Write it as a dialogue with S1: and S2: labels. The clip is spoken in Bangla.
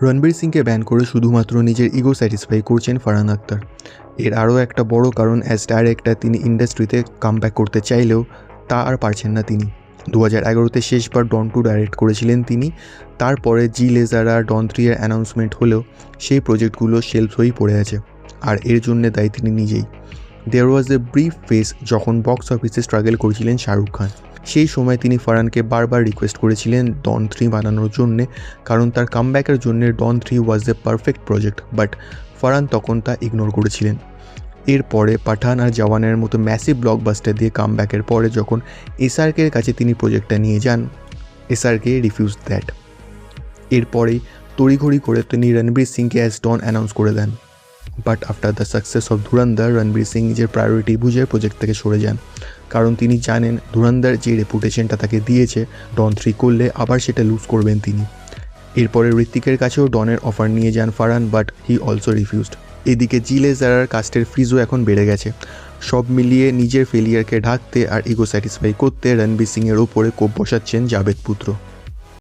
S1: রণবীর সিংকে ব্যান করে শুধুমাত্র নিজের ইগো স্যাটিসফাই করছেন ফারহান আখতার। এর আরও একটা বড় কারণ, অ্যাজ ডাইরেক্টর তিনি ইন্ডাস্ট্রিতে কামব্যাক করতে চাইলেও তা আর পারছেন না তিনি। 2011-তে শেষবার ডন 2 ডাইরেক্ট করেছিলেন তিনি। তারপরে জি লেজার আর ডন 3 এর অ্যানাউন্সমেন্ট হলেও সেই প্রজেক্টগুলো শেলফ হয়েই পড়ে আছে, আর এর জন্য দায়ী তিনি নিজেই। দেয়ার ওয়াজ এ ব্রিফ ফেজ যখন বক্স অফিসে স্ট্রাগল করেছিলেন শাহরুখ খান। সেই সময় তিনি ফারহানকে বারবার রিকোয়েস্ট করেছিলেন ডন 3 বানানোর জন্যে, কারণ তার কামব্যাকের জন্য ডন 3 was the perfect project, but Farhan তখন তা ইগনোর করেছিলেন। এরপরে পাঠান আর জওয়ানের মতো ম্যাসিভ ব্লকবাস্টার দিয়ে কামব্যাকের পরে যখন এসআরকের কাছে তিনি প্রজেক্টটা নিয়ে যান, এসআরকে রিফিউজ দ্যাট। এরপরেই তড়িঘড়ি করে তিনি রণবীর সিংকে অ্যাজ ডন অ্যানাউন্স করে দেন। But after the success of Dhurandhar, Ranveer Singh নিজের প্রায়োরিটি বুঝে প্রজেক্ট থেকে সরে যান, কারণ তিনি জানেন ধুরন্ধর যে রেপুটেশনটা তাকে দিয়েছে ডন 3 করলে আবার সেটা লুজ করবেন তিনি। এরপরে ঋত্বিকের কাছেও ডনের অফার নিয়ে যান Farhan, but he also refused. এদিকে জি লেজার কাস্টের ফিজও এখন বেড়ে গেছে। সব মিলিয়ে নিজের ফেলিয়ারকে ঢাকতে আর ইগো স্যাটিসফাই করতে রণবীর সিংয়ের ওপরে কোপ বসাচ্ছেন জাভেদ পুত্র।